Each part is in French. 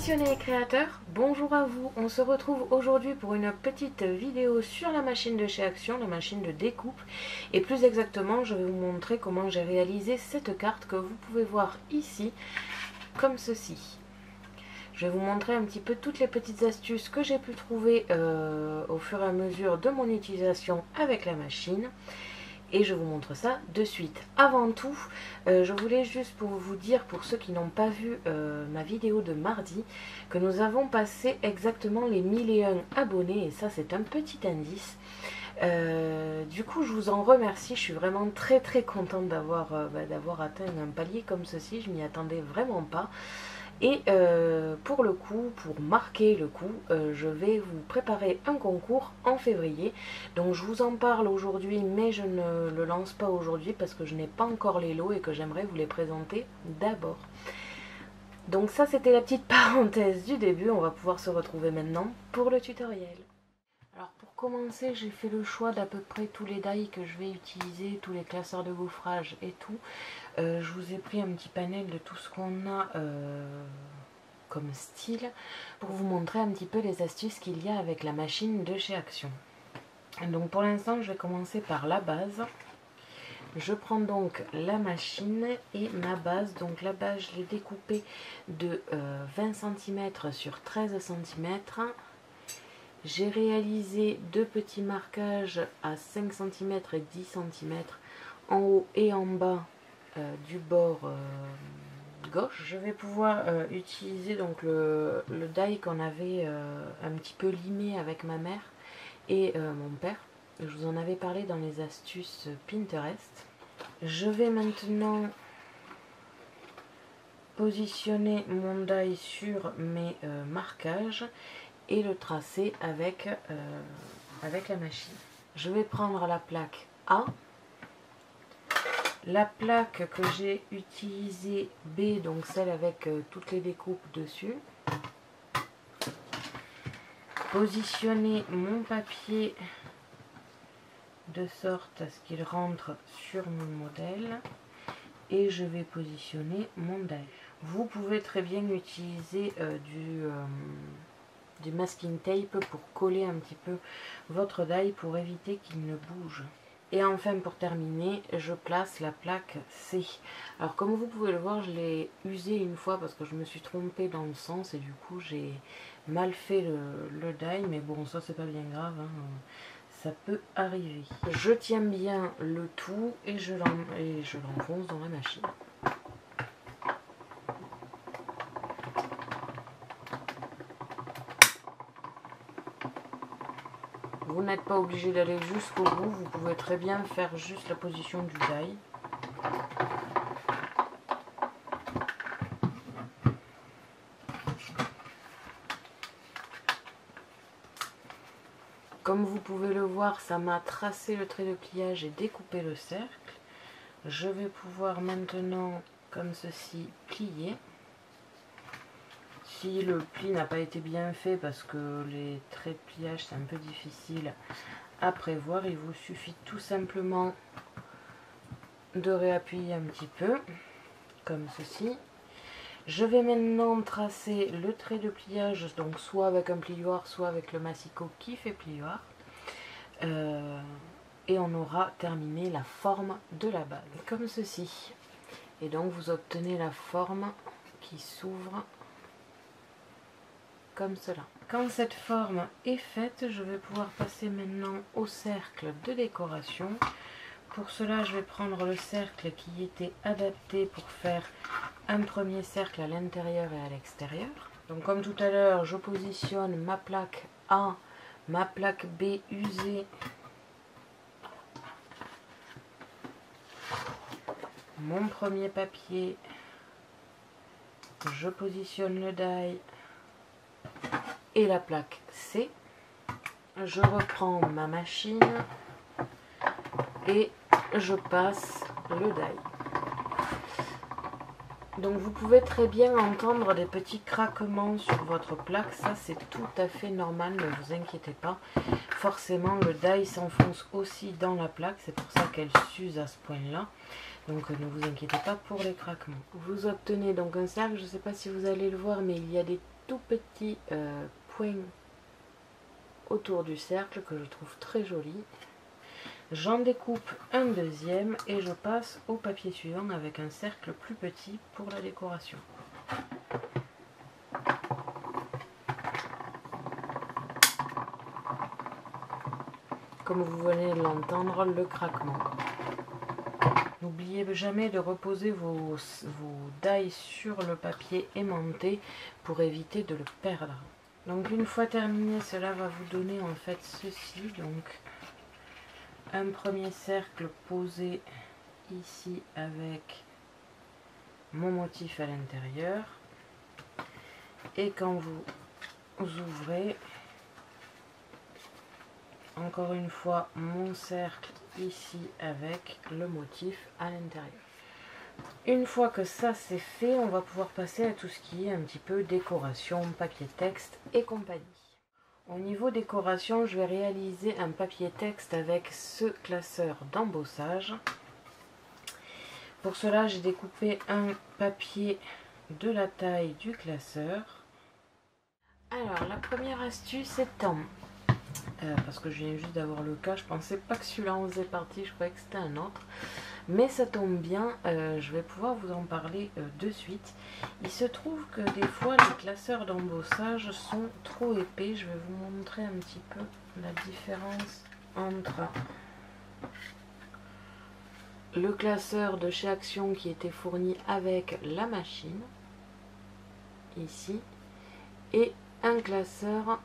passionnés et créateurs, bonjour à vous. On se retrouve aujourd'hui pour une petite vidéo sur la machine de chez Action, la machine de découpe. Et plus exactement, je vais vous montrer comment j'ai réalisé cette carte que vous pouvez voir ici, comme ceci. Je vais vous montrer un petit peu toutes les petites astuces que j'ai pu trouver au fur et à mesure de mon utilisation avec la machine. Et je vous montre ça de suite. Avant tout, je voulais juste pour vous dire, pour ceux qui n'ont pas vu ma vidéo de mardi, que nous avons passé exactement les 1001 abonnés. Et ça, c'est un petit indice. Du coup, je vous en remercie. Je suis vraiment très contente d'avoir atteint un palier comme ceci. Je m'y attendais vraiment pas. Et pour le coup, pour marquer le coup, je vais vous préparer un concours en février. Donc je vous en parle aujourd'hui, mais je ne le lance pas aujourd'hui parce que je n'ai pas encore les lots et que j'aimerais vous les présenter d'abord. Donc ça, c'était la petite parenthèse du début. On va pouvoir se retrouver maintenant pour le tutoriel. Alors pour commencer, j'ai fait le choix d'à peu près tous les die que je vais utiliser, tous les classeurs de gaufrage et tout. Je vous ai pris un petit panel de tout ce qu'on a comme style pour vous montrer un petit peu les astuces qu'il y a avec la machine de chez Action. Donc pour l'instant, je vais commencer par la base. Je prends donc la machine et ma base. Donc la base, je l'ai découpée de 20 cm sur 13 cm. J'ai réalisé deux petits marquages à 5 cm et 10 cm en haut et en bas du bord gauche. Je vais pouvoir utiliser donc le die qu'on avait un petit peu limé avec ma mère et mon père. Je vous en avais parlé dans les astuces Pinterest. Je vais maintenant positionner mon die sur mes marquages et le tracer avec la machine. Je vais prendre la plaque A. La plaque que j'ai utilisée B, donc celle avec toutes les découpes dessus. Positionner mon papier de sorte à ce qu'il rentre sur mon modèle. Et je vais positionner mon die. Vous pouvez très bien utiliser du masking tape pour coller un petit peu votre die pour éviter qu'il ne bouge. Et enfin, pour terminer, je place la plaque C. Alors comme vous pouvez le voir, je l'ai usée une fois parce que je me suis trompée dans le sens et du coup j'ai mal fait le die, mais bon, ça c'est pas bien grave, hein. Ça peut arriver. Je tiens bien le tout et je l'enfonce dans la machine. Vous n'êtes pas obligé d'aller jusqu'au bout, vous pouvez très bien faire juste la position du die. Comme vous pouvez le voir, ça m'a tracé le trait de pliage et découpé le cercle. Je vais pouvoir maintenant, comme ceci, plier. Si le pli n'a pas été bien fait parce que les traits de pliage c'est un peu difficile à prévoir, il vous suffit tout simplement de réappuyer un petit peu, comme ceci. Je vais maintenant tracer le trait de pliage, donc soit avec un plioir, soit avec le massicot qui fait plioir. Et on aura terminé la forme de la bague, comme ceci. Et donc vous obtenez la forme qui s'ouvre comme cela. Quand cette forme est faite, je vais pouvoir passer maintenant au cercle de décoration. Pour cela, je vais prendre le cercle qui était adapté pour faire un premier cercle à l'intérieur et à l'extérieur. Donc comme tout à l'heure, je positionne ma plaque A, ma plaque B usée, mon premier papier, je positionne le die et la plaque C. Je reprends ma machine et je passe le die. Donc vous pouvez très bien entendre des petits craquements sur votre plaque, ça c'est tout à fait normal, ne vous inquiétez pas. Forcément le die s'enfonce aussi dans la plaque, c'est pour ça qu'elle s'use à ce point là. Donc ne vous inquiétez pas pour les craquements. Vous obtenez donc un cercle, je ne sais pas si vous allez le voir, mais il y a des tout petit point autour du cercle que je trouve très joli. J'en découpe un deuxième et je passe au papier suivant avec un cercle plus petit pour la décoration. Comme vous venez de l'entendre, le craquement. N'oubliez jamais de reposer vos die sur le papier aimanté pour éviter de le perdre. Donc une fois terminé, cela va vous donner en fait ceci. Donc un premier cercle posé ici avec mon motif à l'intérieur. Et quand vous ouvrez, encore une fois mon cercle ici avec le motif à l'intérieur. Une fois que ça c'est fait, on va pouvoir passer à tout ce qui est un petit peu décoration, papier texte et compagnie. Au niveau décoration, je vais réaliser un papier texte avec ce classeur d'embossage. Pour cela, j'ai découpé un papier de la taille du classeur. Alors, la première astuce étant, parce que je viens juste d'avoir le cas, je pensais pas que celui-là en faisait partie, je croyais que c'était un autre. Mais ça tombe bien, je vais pouvoir vous en parler de suite. Il se trouve que des fois les classeurs d'embossage sont trop épais. Je vais vous montrer un petit peu la différence entre le classeur de chez Action qui était fourni avec la machine, ici, et un classeur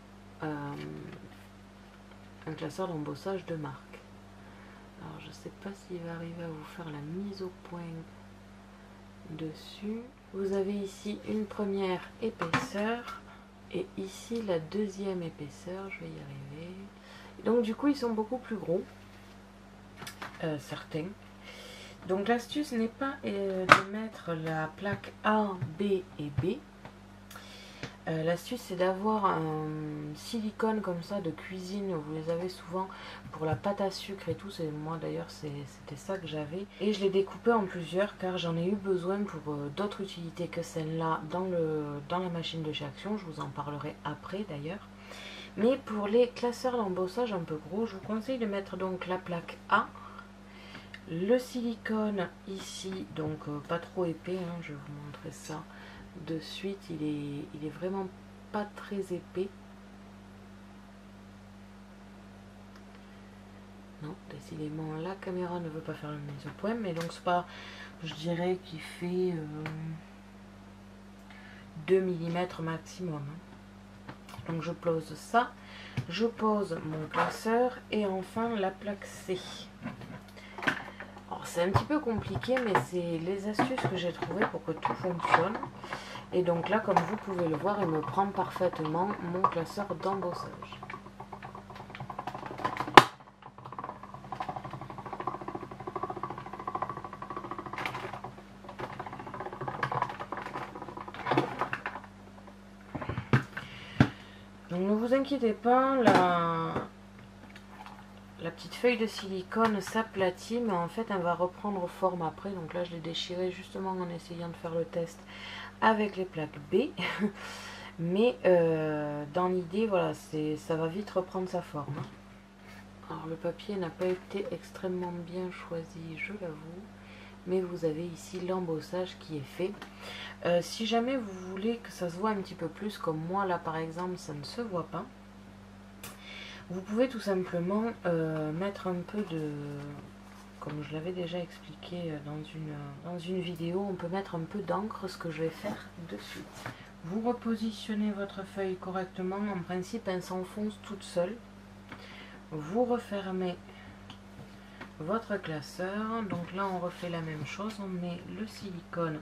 d'embossage de marque. Alors je ne sais pas s'il va arriver à vous faire la mise au point dessus. Vous avez ici une première épaisseur et ici la deuxième épaisseur, je vais y arriver. Donc du coup ils sont beaucoup plus gros, certains. Donc l'astuce n'est pas de mettre la plaque A, B et B. L'astuce c'est d'avoir un silicone comme ça de cuisine, vous les avez souvent pour la pâte à sucre et tout, moi d'ailleurs c'était ça que j'avais, et je l'ai découpé en plusieurs car j'en ai eu besoin pour d'autres utilités que celle-là dans la machine de chez Action, je vous en parlerai après d'ailleurs. Mais pour les classeurs d'embossage un peu gros, je vous conseille de mettre donc la plaque A, le silicone ici, donc pas trop épais, hein, je vais vous montrer ça de suite, il est vraiment pas très épais. Non, décidément la caméra ne veut pas faire la mise au point, mais donc c'est pas, je dirais qu'il fait 2 mm maximum. Donc je pose ça, je pose mon classeur et enfin la plaque C. Alors c'est un petit peu compliqué, mais c'est les astuces que j'ai trouvées pour que tout fonctionne. Et donc là, comme vous pouvez le voir, il me prend parfaitement mon classeur d'embossage. Donc ne vous inquiétez pas, la petite feuille de silicone s'aplatit, mais en fait elle va reprendre forme après. Donc là je l'ai déchiré justement en essayant de faire le test avec les plaques B. Mais dans l'idée, voilà, ça va vite reprendre sa forme. Alors le papier n'a pas été extrêmement bien choisi, je l'avoue. Mais vous avez ici l'embossage qui est fait. Si jamais vous voulez que ça se voit un petit peu plus, comme moi là par exemple, ça ne se voit pas. Vous pouvez tout simplement mettre un peu de, comme je l'avais déjà expliqué dans une vidéo, on peut mettre un peu d'encre, ce que je vais faire de suite. Vous repositionnez votre feuille correctement, en principe elle s'enfonce toute seule. Vous refermez votre classeur, donc là on refait la même chose, on met le silicone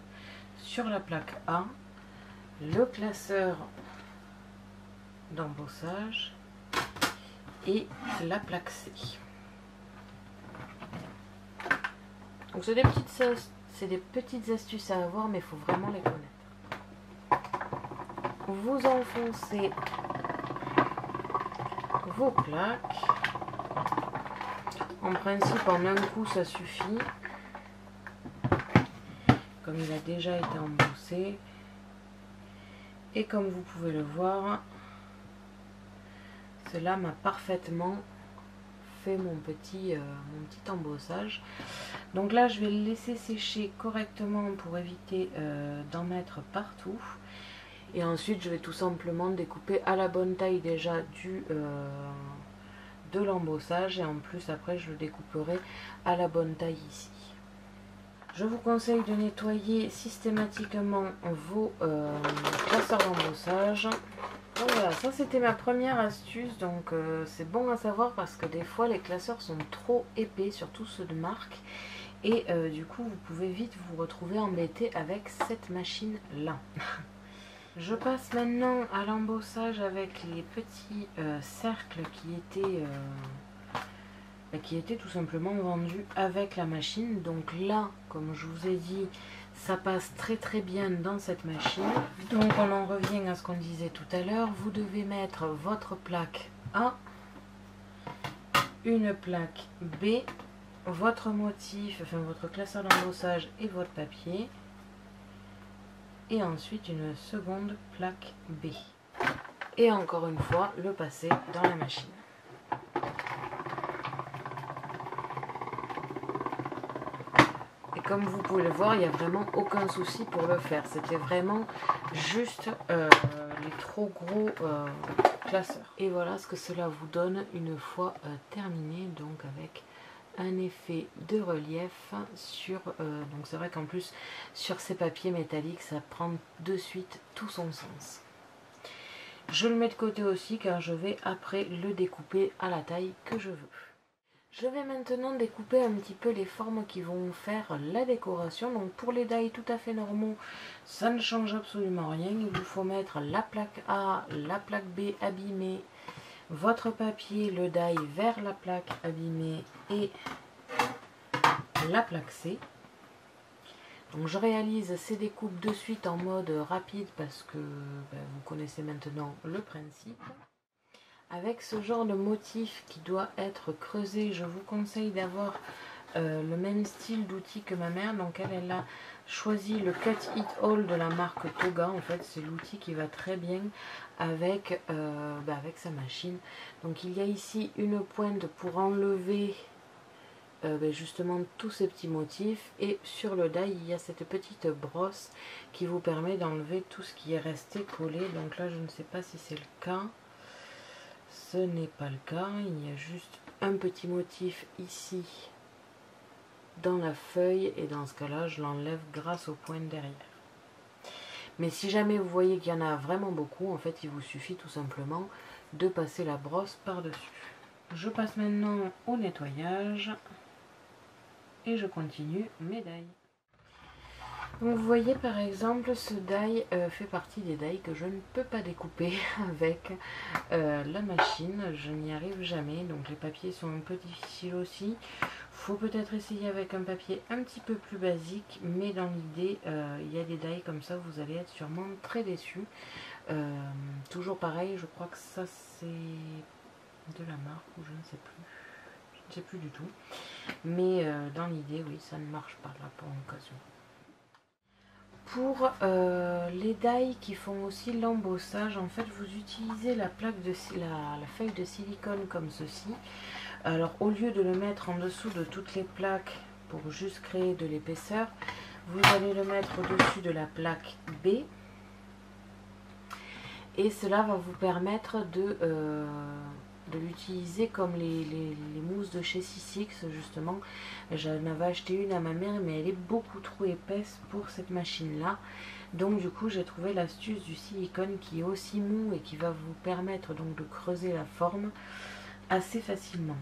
sur la plaque A, le classeur d'embossage et la plaque C. Donc c'est des petites astuces à avoir, mais il faut vraiment les connaître. Vous enfoncez vos plaques. En principe, en un coup, ça suffit. Comme il a déjà été embossé. Et comme vous pouvez le voir, cela m'a parfaitement fait mon petit embossage. Donc là je vais le laisser sécher correctement pour éviter d'en mettre partout. Et ensuite je vais tout simplement découper à la bonne taille déjà de l'embossage, et en plus après je le découperai à la bonne taille ici. Je vous conseille de nettoyer systématiquement vos classeurs d'embossage. Donc voilà, ça c'était ma première astuce, donc c'est bon à savoir parce que des fois les classeurs sont trop épais, surtout ceux de marque, et du coup vous pouvez vite vous retrouver embêté avec cette machine là. Je passe maintenant à l'embossage avec les petits cercles qui étaient tout simplement vendus avec la machine. Donc là, comme je vous ai dit, ça passe très très bien dans cette machine. Donc on en revient à ce qu'on disait tout à l'heure. Vous devez mettre votre plaque A, une plaque B, votre motif, enfin votre classeur d'embossage et votre papier, et ensuite une seconde plaque B. Et encore une fois, le passer dans la machine. Et comme vous pouvez le voir, il n'y a vraiment aucun souci pour le faire. C'était vraiment juste les trop gros classeurs. Et voilà ce que cela vous donne une fois terminé, donc avec un effet de relief sur donc c'est vrai qu'en plus sur ces papiers métalliques ça prend de suite tout son sens. Je le mets de côté aussi car je vais après le découper à la taille que je veux. Je vais maintenant découper un petit peu les formes qui vont faire la décoration. Donc pour les die tout à fait normaux, ça ne change absolument rien. Il vous faut mettre la plaque A, la plaque B abîmée, votre papier, le die vers la plaque abîmée et la plaque C. Donc je réalise ces découpes de suite en mode rapide parce que vous connaissez maintenant le principe. Avec ce genre de motif qui doit être creusé, je vous conseille d'avoir le même style d'outil que ma mère. Donc elle a choisi le Cut It All de la marque Toga. En fait c'est l'outil qui va très bien avec, avec sa machine. Donc il y a ici une pointe pour enlever justement tous ces petits motifs, et sur le die il y a cette petite brosse qui vous permet d'enlever tout ce qui est resté collé. Donc là je ne sais pas si c'est le cas. Ce n'est pas le cas, il y a juste un petit motif ici dans la feuille, et dans ce cas là je l'enlève grâce aux pointes derrière. Mais si jamais vous voyez qu'il y en a vraiment beaucoup, en fait il vous suffit tout simplement de passer la brosse par dessus. Je passe maintenant au nettoyage et je continue mes die. Donc vous voyez par exemple ce die fait partie des die que je ne peux pas découper avec la machine, je n'y arrive jamais, donc les papiers sont un peu difficiles aussi. Faut peut-être essayer avec un papier un petit peu plus basique, mais dans l'idée il y a des die comme ça, vous allez être sûrement très déçus. Toujours pareil, je crois que ça c'est de la marque ou je ne sais plus. Je ne sais plus du tout, mais dans l'idée oui, ça ne marche pas là pour l'occasion. Pour les die qui font aussi l'embossage, en fait vous utilisez la plaque de la feuille de silicone comme ceci. Alors au lieu de le mettre en dessous de toutes les plaques pour juste créer de l'épaisseur, vous allez le mettre au-dessus de la plaque B, et cela va vous permettre de l'utiliser comme les mousses de chez C6 justement. J'en avais acheté une à ma mère, mais elle est beaucoup trop épaisse pour cette machine là, donc du coup j'ai trouvé l'astuce du silicone qui est aussi mou et qui va vous permettre donc de creuser la forme assez facilement.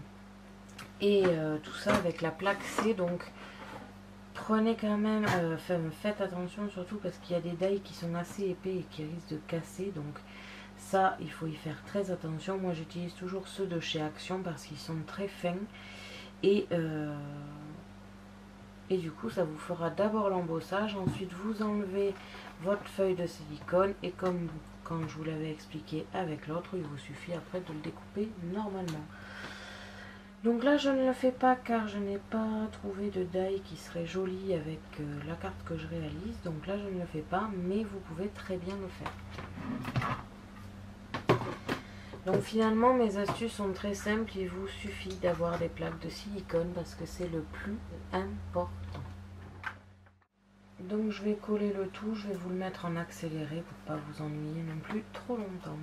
Et tout ça avec la plaque C, donc prenez quand même, faites attention surtout parce qu'il y a des die qui sont assez épais et qui risquent de casser, donc ça il faut y faire très attention. Moi j'utilise toujours ceux de chez Action parce qu'ils sont très fins, et du coup ça vous fera d'abord l'embossage, ensuite vous enlevez votre feuille de silicone, et comme quand je vous l'avais expliqué avec l'autre, il vous suffit après de le découper normalement. Donc là je ne le fais pas car je n'ai pas trouvé de die qui serait jolie avec la carte que je réalise. Donc là je ne le fais pas, mais vous pouvez très bien le faire. Donc finalement mes astuces sont très simples, il vous suffit d'avoir des plaques de silicone parce que c'est le plus important. Donc je vais coller le tout, je vais vous le mettre en accéléré pour pas vous ennuyer non plus trop longtemps.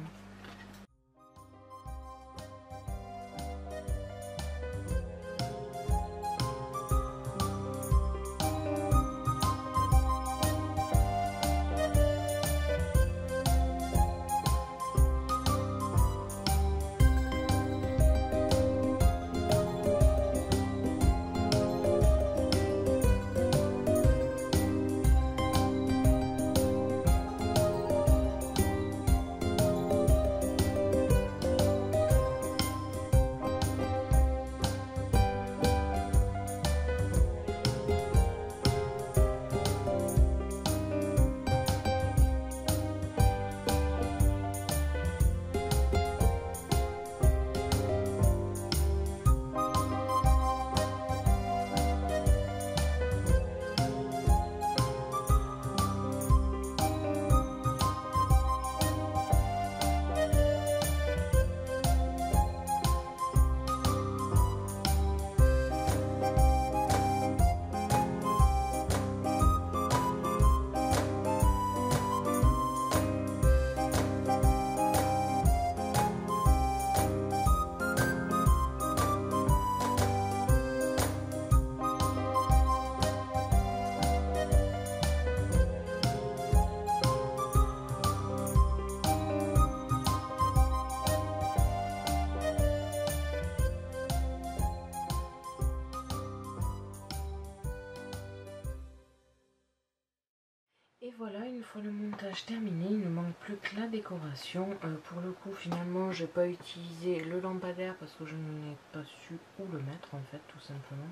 Et voilà, une fois le montage terminé, il ne manque plus que la décoration. Pour le coup, finalement, j'ai pas utilisé le lampadaire parce que je n'ai pas su où le mettre en fait, tout simplement.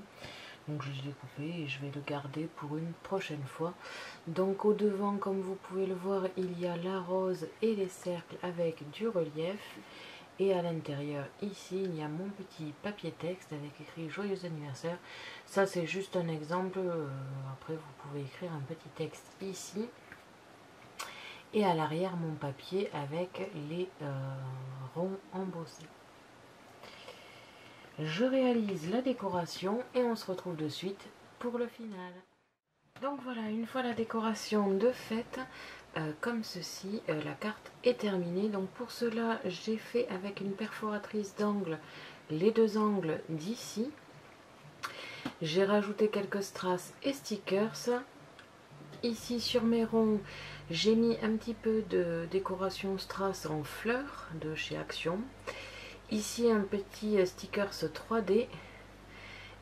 Donc je l'ai coupé et je vais le garder pour une prochaine fois. Donc au devant, comme vous pouvez le voir, il y a la rose et les cercles avec du relief. Et à l'intérieur, ici, il y a mon petit papier texte avec écrit Joyeux anniversaire. Ça, c'est juste un exemple. Après, vous pouvez écrire un petit texte ici. Et à l'arrière, mon papier avec les ronds embossés. Je réalise la décoration et on se retrouve de suite pour le final. Donc voilà, une fois la décoration de faite, comme ceci, la carte est terminée. Donc pour cela, j'ai fait avec une perforatrice d'angle les deux angles d'ici. J'ai rajouté quelques strass et stickers. Ici sur mes ronds, j'ai mis un petit peu de décoration strass en fleurs de chez Action. Ici un petit stickers 3D.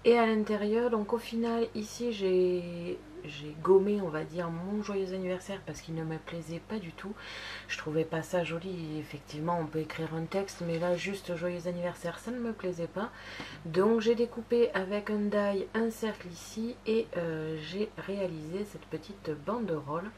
Et à l'intérieur, donc au final, ici j'ai gommé, on va dire, mon joyeux anniversaire parce qu'il ne me plaisait pas du tout. Je trouvais pas ça joli. Effectivement, on peut écrire un texte, mais là, juste joyeux anniversaire, ça ne me plaisait pas. Donc j'ai découpé avec un die un cercle ici et j'ai réalisé cette petite banderole.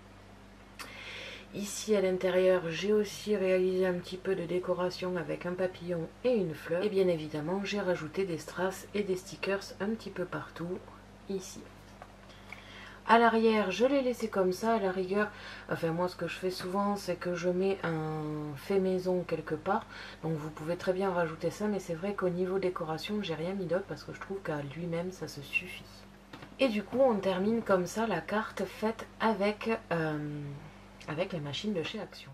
Ici à l'intérieur, j'ai aussi réalisé un petit peu de décoration avec un papillon et une fleur. Et bien évidemment, j'ai rajouté des strass et des stickers un petit peu partout, ici. À l'arrière, je l'ai laissé comme ça, à la rigueur. Enfin, moi, ce que je fais souvent, c'est que je mets un fait maison quelque part. Donc, vous pouvez très bien rajouter ça, mais c'est vrai qu'au niveau décoration, j'ai rien mis d'autre parce que je trouve qu'à lui-même, ça se suffit. Et du coup, on termine comme ça la carte faite avec la machine de chez Action.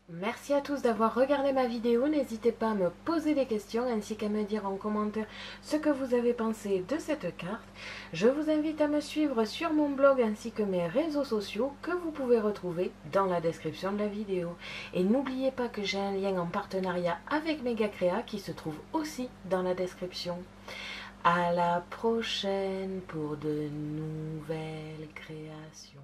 Merci à tous d'avoir regardé ma vidéo, n'hésitez pas à me poser des questions ainsi qu'à me dire en commentaire ce que vous avez pensé de cette carte. Je vous invite à me suivre sur mon blog ainsi que mes réseaux sociaux que vous pouvez retrouver dans la description de la vidéo. Et n'oubliez pas que j'ai un lien en partenariat avec Megacrea qui se trouve aussi dans la description. À la prochaine pour de nouvelles créations.